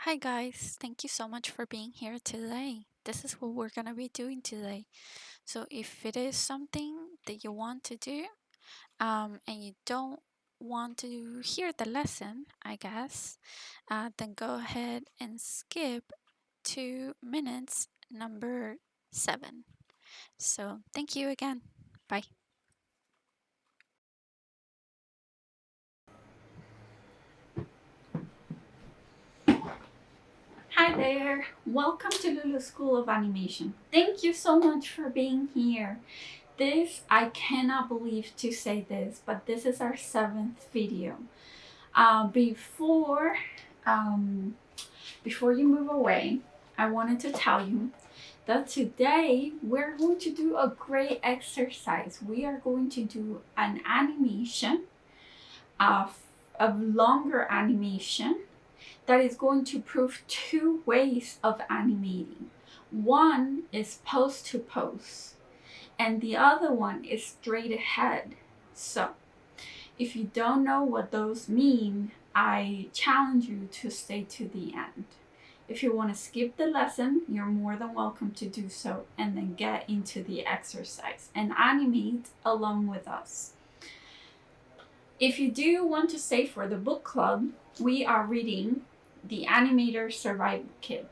Hi guys, thank you so much for being here today. This is what we're gonna be doing today. So if it is something that you want to do, and you don't want to hear the lesson, I guess, then go ahead and skip 2 minutes number 7. So thank you again. Bye. Hi there, welcome to Lulu School of Animation. Thank you so much for being here. I cannot believe to say this, but this is our 7th video. Before um, before you move away, I wanted to tell you that today we're going to do a great exercise. We are going to do an animation, of a longer animation that is going to prove 2 ways of animating. One is pose to pose, and the other one is straight ahead. So, if you don't know what those mean, I challenge you to stay to the end. If you want to skip the lesson, you're more than welcome to do so and then get into the exercise and animate along with us. If you do want to stay for the book club, we are reading The Animator Survival Kit.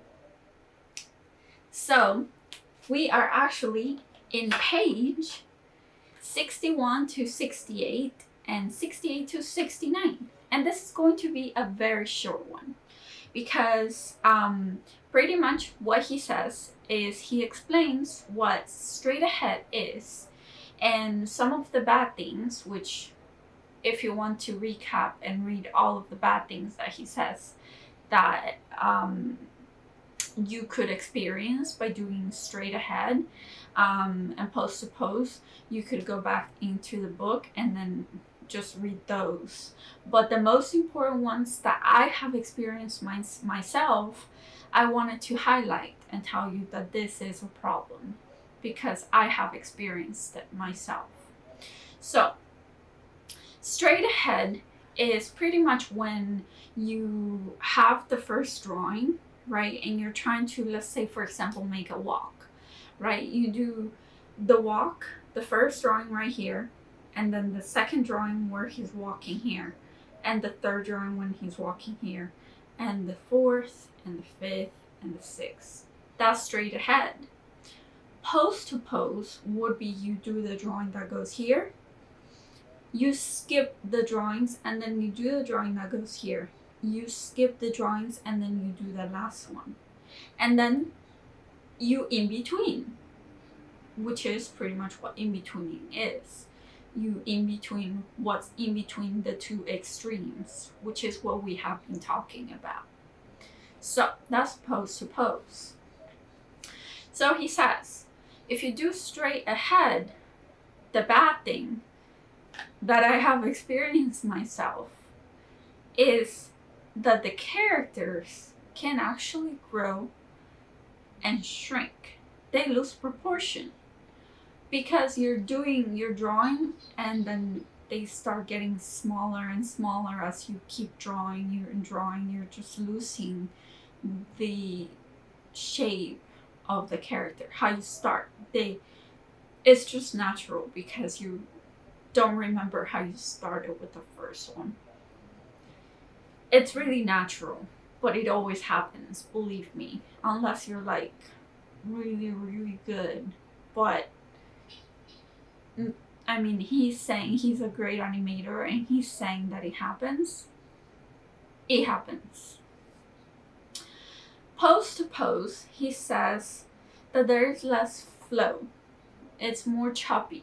So, we are actually in page 61 to 68 and 68 to 69. And this is going to be a very short one because pretty much what he says is he explains what straight ahead is and some of the bad things, which if you want to recap and read all of the bad things that he says that you could experience by doing straight ahead and pose to pose, you could go back into the book and then just read those. But the most important ones that I have experienced myself, I wanted to highlight and tell you that this is a problem because I have experienced it myself. So, straight ahead is pretty much when you have the first drawing, right? And you're trying to, let's say, for example, make a walk, right? You do the walk, the first drawing right here, and then the second drawing where he's walking here, and the third drawing when he's walking here, and the fourth, and the fifth, and the sixth. That's straight ahead. Pose to pose would be you do the drawing that goes here, you skip the drawings, and then you do the drawing that goes here. You skip the drawings, and then you do the last one. And then you in between, which is pretty much what in betweening is. You in between what's in between the two extremes, which is what we have been talking about. So that's pose to pose. So he says, if you do straight ahead, the bad thing that I have experienced myself is that the characters can actually grow and shrink. They lose proportion because you're drawing and then they start getting smaller and smaller as you keep drawing. You're just losing the shape of the character. How you start, it's just natural because you don't remember how you started with the first one. It's really natural, but it always happens, believe me, unless you're like really, really good. But I mean, he's saying he's a great animator and he's saying that it happens. It happens. Pose to pose, he says that there's less flow. It's more choppy.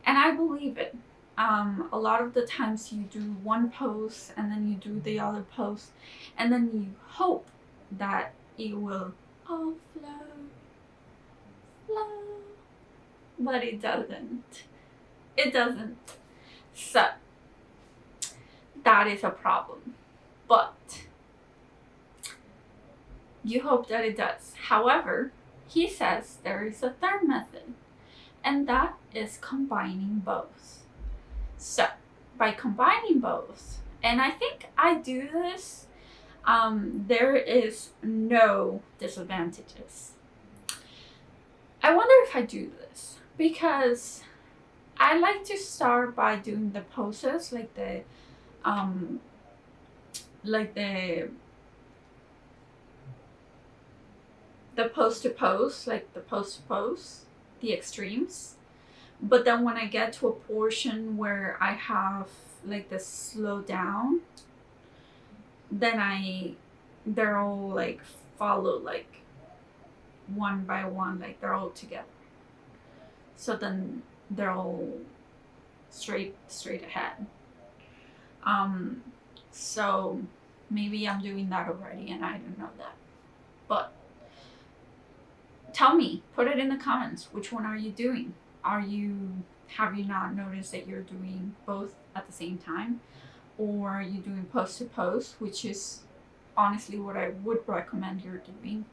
And I believe it. A lot of the times you do one pose and then you do the other pose and then you hope that it will all flow, but it doesn't. It doesn't. So that is a problem. But you hope that it does. However, he says there is a third method, and that is combining both. So, by combining both, and I think I do this there is no disadvantages. I wonder if I do this because I like to start by doing the poses, um like the pose to pose, like the pose to pose, the extremes. But then when I get to a portion where I have like the slow down, then they're all like follow like one by one, like they're all together. So then they're all straight ahead. Um, so maybe I'm doing that already and I don't know that. But tell me, put it in the comments. Which one are you doing? Have you not noticed that you're doing both at the same time? Or are you doing post to post, which is honestly what I would recommend you're doing?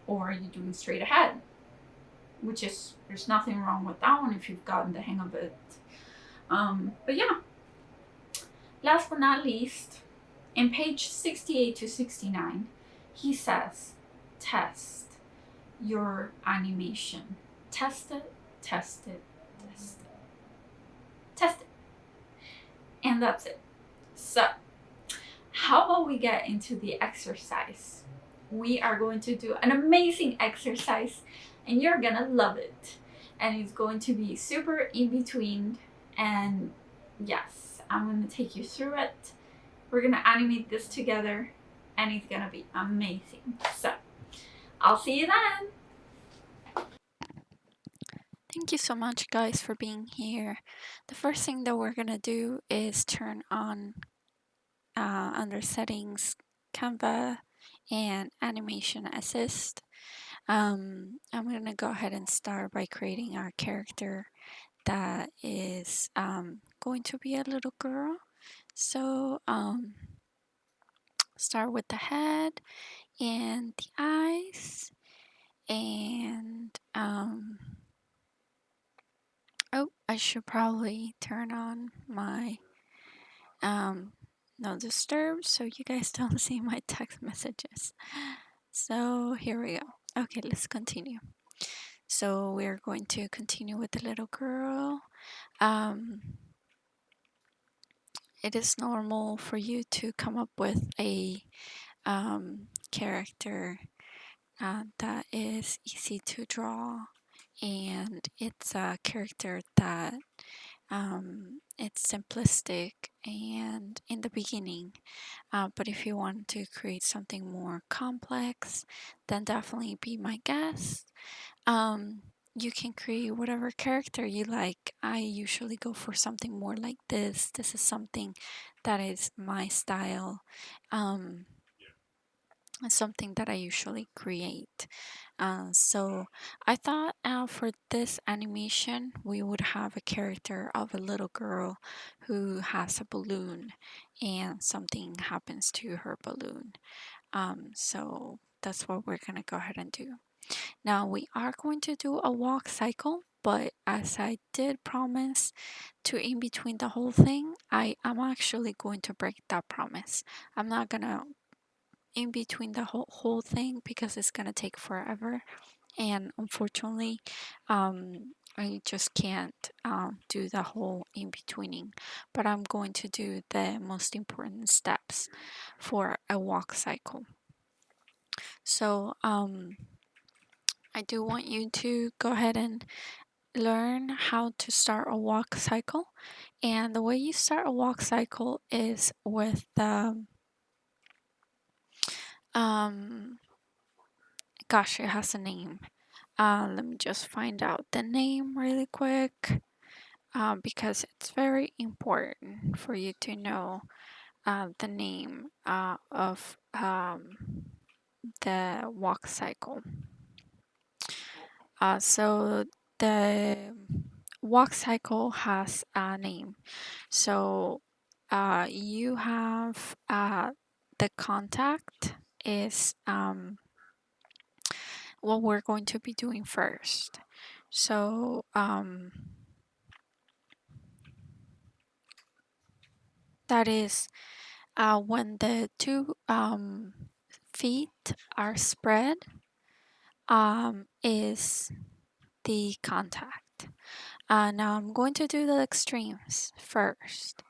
Or are you doing straight ahead? Which is, there's nothing wrong with that one if you've gotten the hang of it. But yeah, last but not least, in page 68 to 69, he says, test your animation. Test it, test it, test it, test it. And that's it. So, how about we get into the exercise? We are going to do an amazing exercise and you're gonna love it. And it's going to be super in between. And yes, I'm gonna take you through it. We're gonna animate this together and it's gonna be amazing. So, I'll see you then. Thank you so much, guys, for being here. The first thing that we're gonna do is turn on under settings, Canva, and animation assist. I'm gonna go ahead and start by creating our character that is going to be a little girl. So start with the head and the eyes, and oh, I should probably turn on my no disturb so you guys don't see my text messages. So here we go. Okay, let's continue. So we're going to continue with the little girl. It is normal for you to come up with a character that is easy to draw, and it's a character that it's simplistic and in the beginning, but if you want to create something more complex, then definitely be my guest. You can create whatever character you like. I usually go for something more like this. This is something that is my style. Something that I usually create. So I thought for this animation we would have a character of a little girl who has a balloon and something happens to her balloon. So that's what we're gonna go ahead and do. Now we are going to do a walk cycle, but as I did promise to in between the whole thing, I am actually going to break that promise. I'm not gonna in between the whole thing because it's gonna take forever, and unfortunately I just can't do the whole in betweening, but I'm going to do the most important steps for a walk cycle. So I do want you to go ahead and learn how to start a walk cycle, and the way you start a walk cycle is with gosh, it has a name. Let me just find out the name really quick, because it's very important for you to know the name of the walk cycle. So the walk cycle has a name. So you have the contact is what we're going to be doing first. So that is when the two feet are spread, is the contact. Now I'm going to do the extremes first.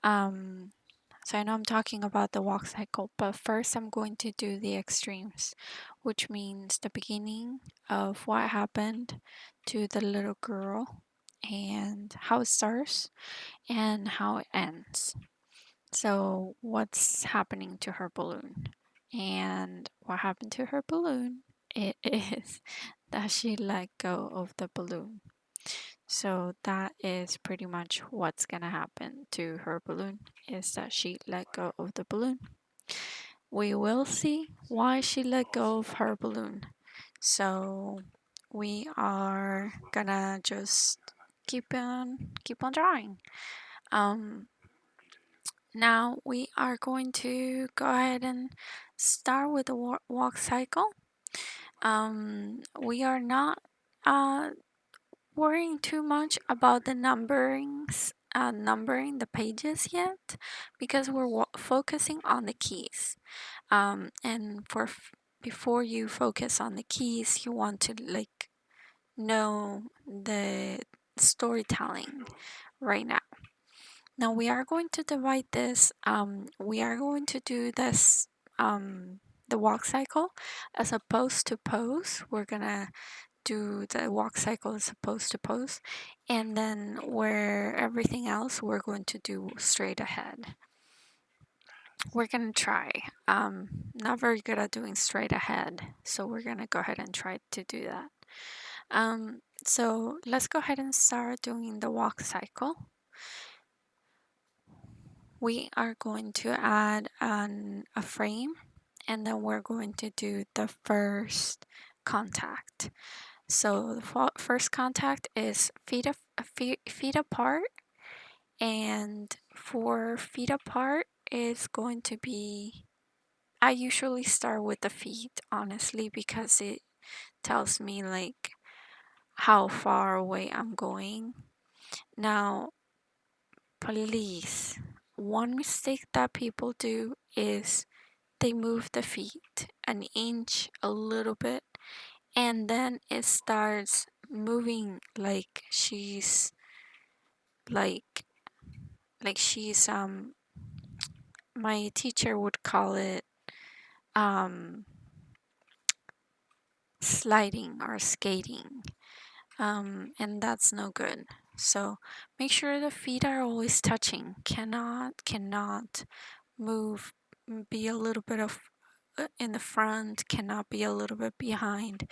So I know I'm talking about the walk cycle, but first I'm going to do the extremes, which means the beginning of what happened to the little girl and how it starts and how it ends. So, what's happening to her balloon? And what happened to her balloon? It is that she let go of the balloon. So that is pretty much what's gonna happen to her balloon, is that she let go of the balloon. We will see why she let go of her balloon. So we are gonna just keep on drawing. Um, Now we are going to go ahead and start with the walk cycle. We are not worrying too much about the numbering the pages yet, because we're focusing on the keys. And before you focus on the keys, you want to like know the storytelling right now. Now we are going to divide this. We are going to do this, the walk cycle as opposed to pose. We're gonna do the walk cycle as opposed to pose, and then where everything else we're going to do straight ahead. We're gonna try. Not very good at doing straight ahead, so we're gonna go ahead and try to do that. So let's go ahead and start doing the walk cycle. We are going to add a frame, and then we're going to do the first contact. So the first contact is feet apart, and for feet apart is going to be, I usually start with the feet, honestly, because it tells me like how far away I'm going. Now, please, one mistake that people do is they move the feet an inch a little bit, and then it starts moving like she's like she's my teacher would call it um sliding or skating, and that's no good. So make sure the feet are always touching. Cannot move, be a little bit of in the front, cannot be a little bit behind.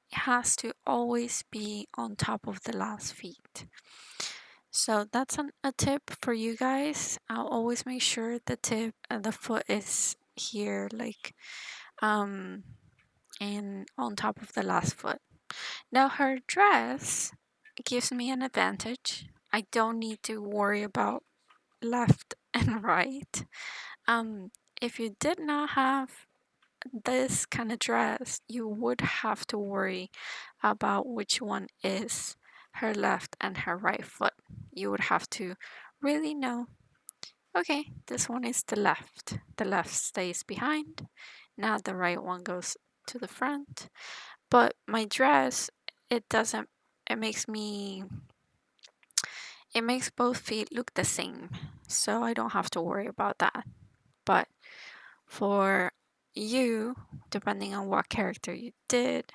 It has to always be on top of the last feet. So that's a tip for you guys. I'll always make sure the foot is here, like and on top of the last foot. Now her dress gives me an advantage. I don't need to worry about left and right. Um, if you did not have this kind of dress, you would have to worry about which one is her left and her right foot. You would have to really know, okay, this one is the left. The left stays behind. Now the right one goes to the front. But my dress, it doesn't, it makes me, it makes both feet look the same. So I don't have to worry about that. But for you, depending on what character you did,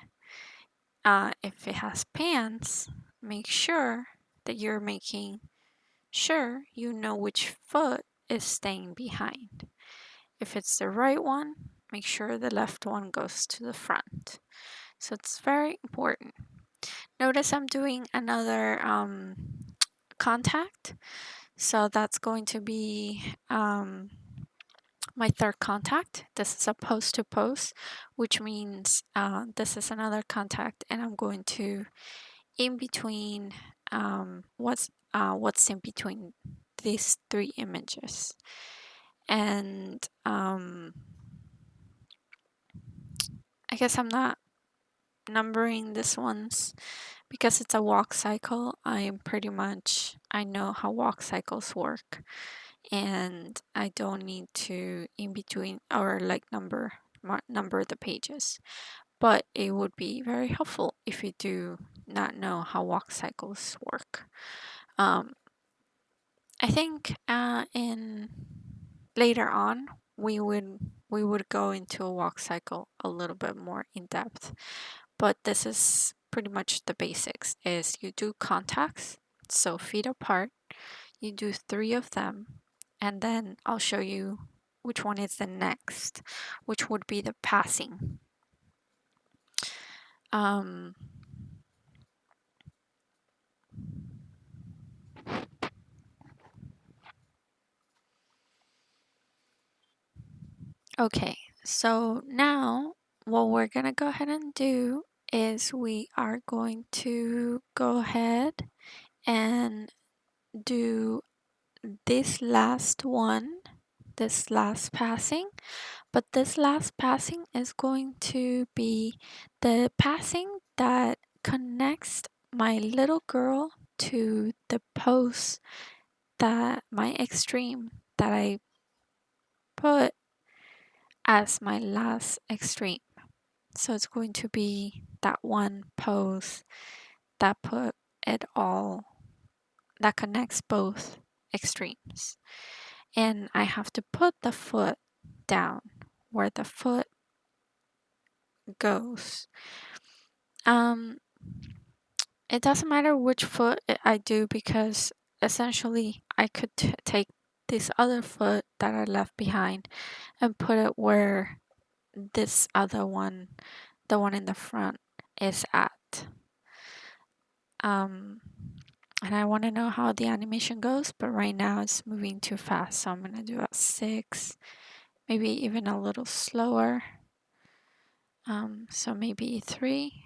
if it has pants, make sure that you're making sure you know which foot is staying behind. If it's the right one, make sure the left one goes to the front. So it's very important. Notice I'm doing another contact. So that's going to be my third contact. This is a pose to pose, which means this is another contact, and I'm going to in between what's in between these three images, and I guess I'm not numbering this ones because it's a walk cycle. I know how walk cycles work, and I don't need to in between or like number the pages. But it would be very helpful if you do not know how walk cycles work. Um, I think in later on we would go into a walk cycle a little bit more in depth, but this is pretty much the basics. Is you do contacts, so feet apart, you do 3 of them, and then I'll show you which one is the next, which would be the passing. Um, okay, so now what we're gonna go ahead and do is we are going to go ahead and do this last one, this last passing. But this last passing is going to be the passing that connects my little girl to the pose that my extreme that I put as my last extreme. So it's going to be that one pose that put it all, that connects both extremes. And I have to put the foot down where the foot goes. Um, it doesn't matter which foot I do because essentially I could take this other foot that I left behind and put it where this other one, the one in the front, is at. And I want to know how the animation goes, but right now it's moving too fast, so I'm gonna do a 6, maybe even a little slower. So maybe 3.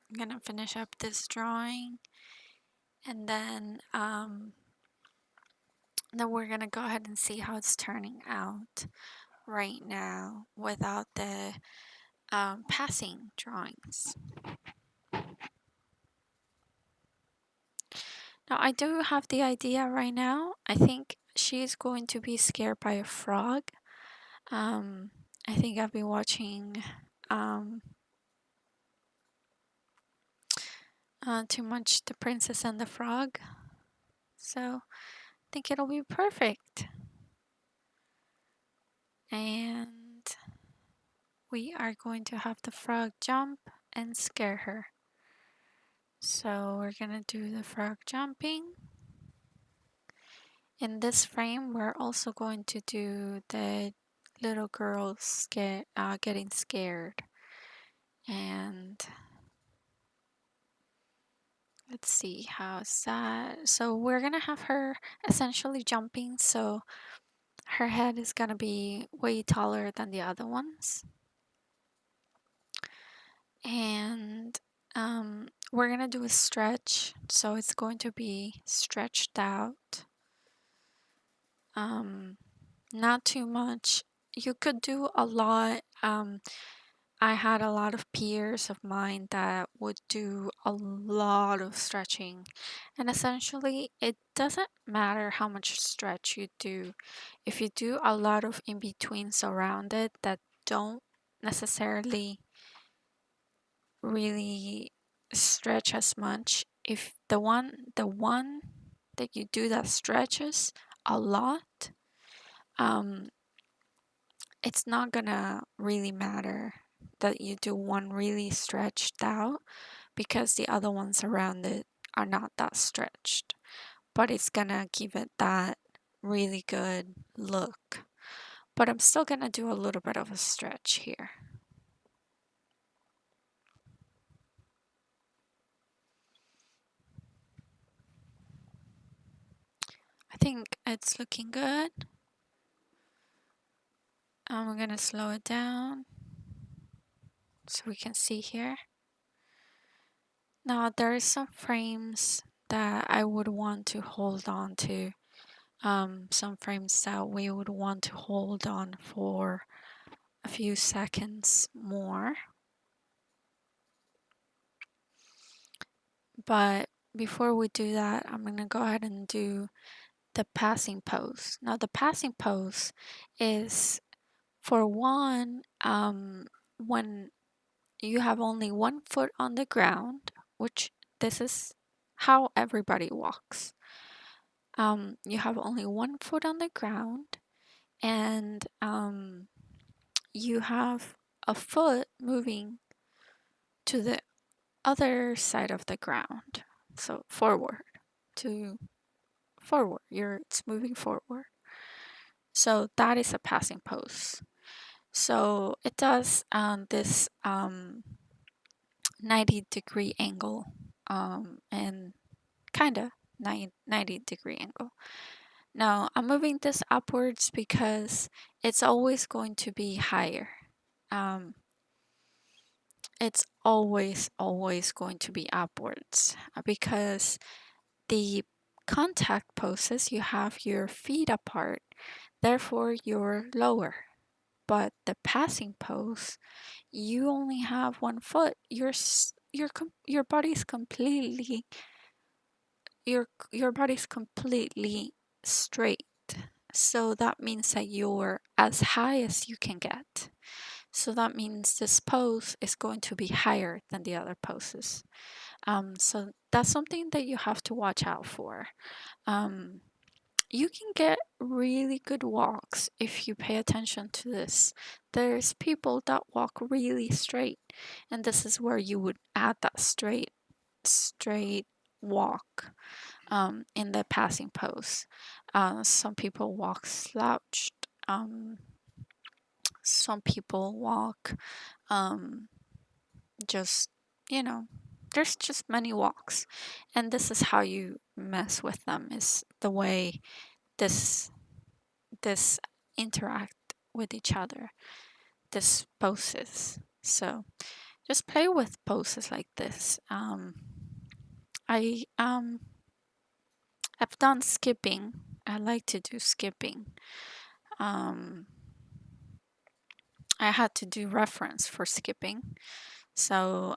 I'm gonna finish up this drawing, and then we're gonna go ahead and see how it's turning out right now without the passing drawings. Now I do have the idea right now. I think she's going to be scared by a frog. I think I've been watching too much The Princess and the Frog, so I think it'll be perfect. And we are going to have the frog jump and scare her. So we're gonna do the frog jumping. In this frame, we're also going to do the little girl getting scared. And let's see how's that. So we're gonna have her essentially jumping, so her head is gonna be way taller than the other ones. And we're gonna do a stretch, so it's going to be stretched out. Not too much. You could do a lot. I had a lot of peers of mine that would do a lot of stretching, and essentially it doesn't matter how much stretch you do. If you do a lot of in-betweens around it that don't necessarily really stretch as much, if the one that you do that stretches a lot, it's not gonna really matter that you do one really stretched out because the other ones around it are not that stretched, but it's gonna give it that really good look. But I'm still gonna do a little bit of a stretch here. I think it's looking good. I'm gonna slow it down so we can see here. Now, there are some frames that I would want to hold on to. Some frames that we would want to hold on for a few seconds more. But before we do that, I'm going to go ahead and do the passing pose. Now, the passing pose is for one, when you have only one foot on the ground, which this is how everybody walks. You have only one foot on the ground, and you have a foot moving to the other side of the ground. So forward to forward. It's moving forward. So that is a passing pose. So it does this 90-degree angle and kind of 90-degree angle. Now I'm moving this upwards because it's always going to be higher. Um, it's always going to be upwards because the contact poses you have your feet apart, therefore you're lower. But the passing pose, you only have one foot. Your body's completely your body's completely straight. So that means that you're as high as you can get. So that means this pose is going to be higher than the other poses. So that's something that you have to watch out for. Um, you can get really good walks if you pay attention to this. There's people that walk really straight, and this is where you would add that straight walk in the passing pose. Some people walk slouched. Some people walk just, you know, there's just many walks. And this is how you mess with them, is the way this this interact with each other, this poses. So just play with poses like this. I've done skipping. I like to do skipping. Um, I had to do reference for skipping. So,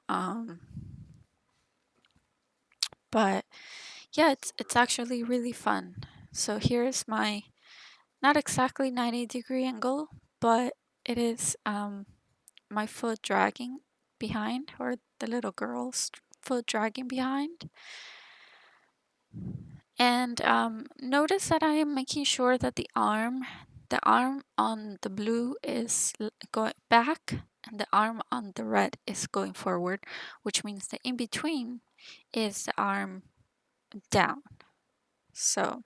but yeah, it's actually really fun. So here's my not exactly 90-degree angle, but it is my foot dragging behind, or the little girl's foot dragging behind. And notice that I am making sure that the arm on the blue is going back and the arm on the red is going forward, which means the in between is the arm down. So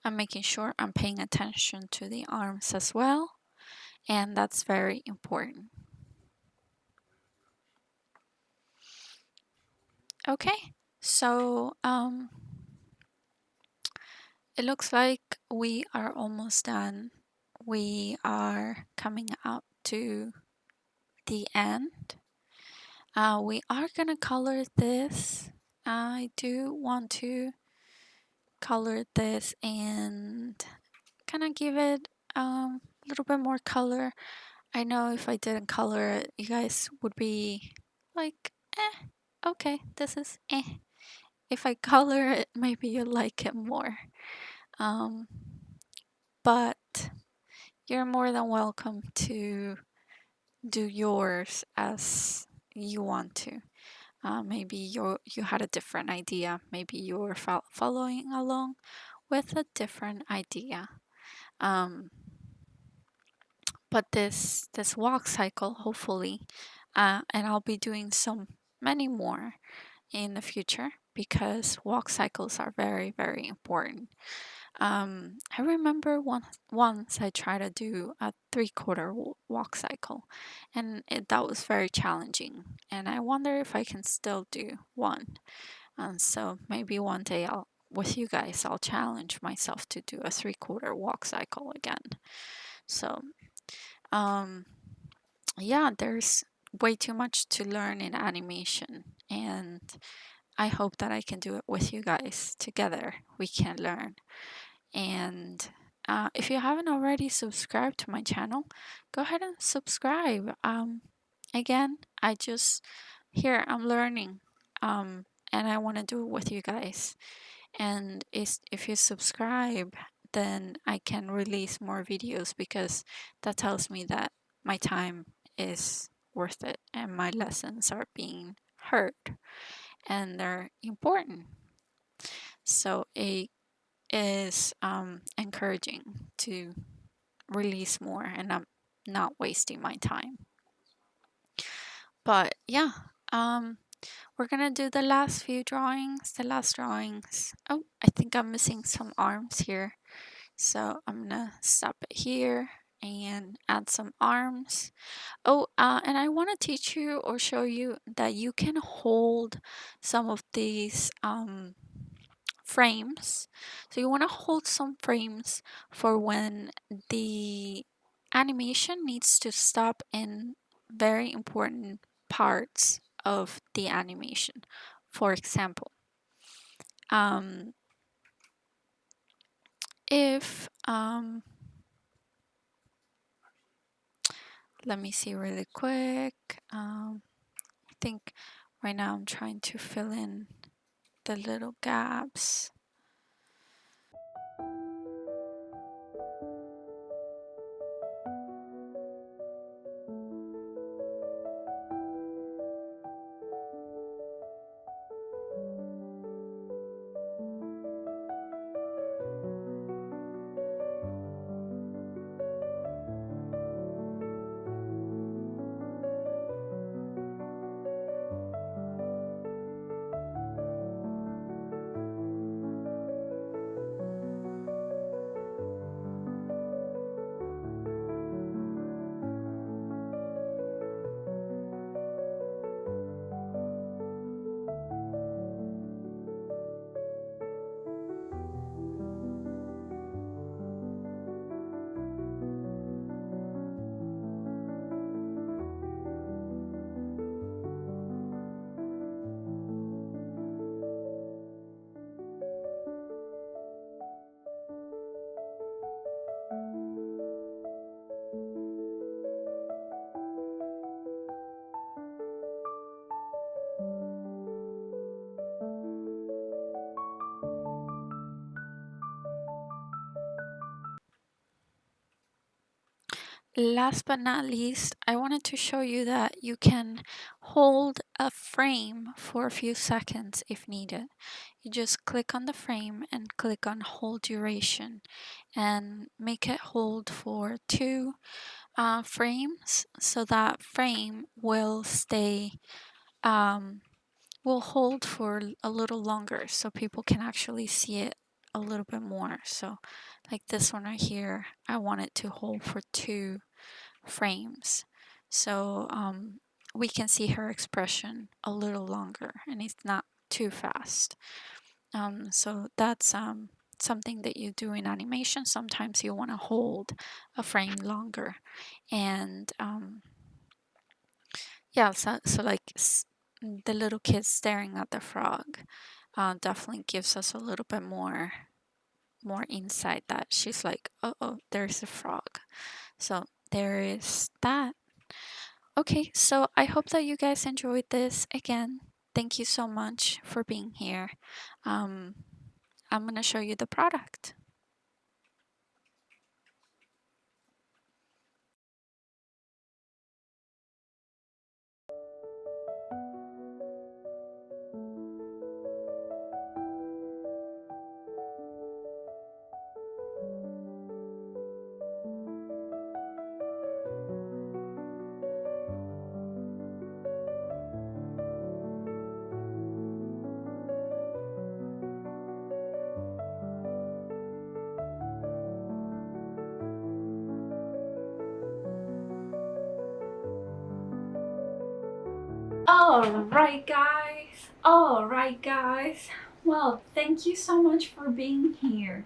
I'm making sure I'm paying attention to the arms as well, and that's very important. Okay, so it looks like we are almost done. We are coming up to the end. We are gonna color this. I do want to color this and kind of give it a little bit more color. I know if I didn't color it, you guys would be like, okay, this is If I color it, maybe you'll like it more. Um, but you're more than welcome to do yours as you want to. Maybe you had a different idea. Maybe you were following along with a different idea. Um, but this walk cycle, hopefully, and I'll be doing many more in the future because walk cycles are very important. I remember once I tried to do a 3/4 walk cycle, and that was very challenging. And I wonder if I can still do one. And so maybe one day with you guys, I'll challenge myself to do a 3/4 walk cycle again. So, yeah, way too much to learn in animation, and I hope that I can do it with you guys. Together we can learn. And if you haven't already subscribed to my channel, go ahead and subscribe. Again, I just here I'm learning, and I want to do it with you guys. And if you subscribe, then I can release more videos, because that tells me that my time is worth it and my lessons are being heard and they're important. So it is encouraging to release more, and I'm not wasting my time. But yeah, um, we're gonna do the last few drawings, the last drawings. Oh, I think I'm missing some arms here. So I'm gonna stop it here and add some arms. Oh, and I want to teach you or show you that you can hold some of these frames. So you want to hold some frames for when the animation needs to stop in very important parts of the animation. For example, um, if let me see really quick. I think right now I'm trying to fill in the little gaps. Last but not least, I wanted to show you that you can hold a frame for a few seconds if needed. You just click on the frame and click on hold duration and make it hold for 2 frames, so that frame will stay, will hold for a little longer so people can actually see it a little bit more. So like this one right here, I want it to hold for 2 frames, so we can see her expression a little longer and it's not too fast. So that's something that you do in animation. Sometimes you want to hold a frame longer, and yeah, so like the little kid staring at the frog definitely gives us a little bit more insight that she's like, oh, there's a frog. So there is that. Okay, so I hope that you guys enjoyed this. Again, thank you so much for being here. Um, I'm gonna show you the product. Alright guys, well, thank you so much for being here.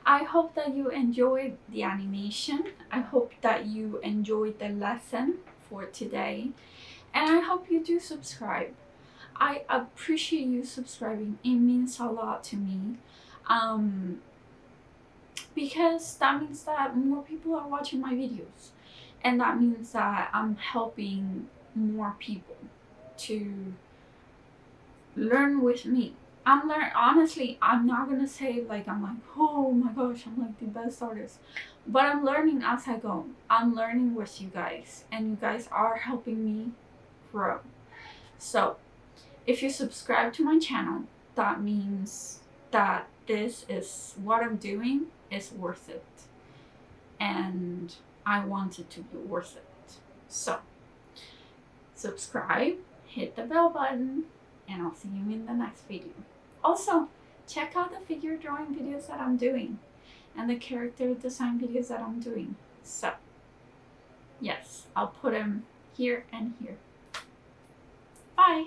I hope that you enjoyed the animation. I hope that you enjoyed the lesson for today. And I hope you do subscribe. I appreciate you subscribing. It means a lot to me. Because that means that more people are watching my videos. And that means that I'm helping more people to learn with me. Honestly, I'm not gonna say like I'm like, oh my gosh, I'm like the best artist. But I'm learning as I go. I'm learning with you guys, and you guys are helping me grow. So if you subscribe to my channel, that means that this is what I'm doing is worth it. And I want it to be worth it. So subscribe, hit the bell button, and I'll see you in the next video. Also, check out the figure drawing videos that I'm doing and the character design videos that I'm doing. So, yes, I'll put them here and here. Bye!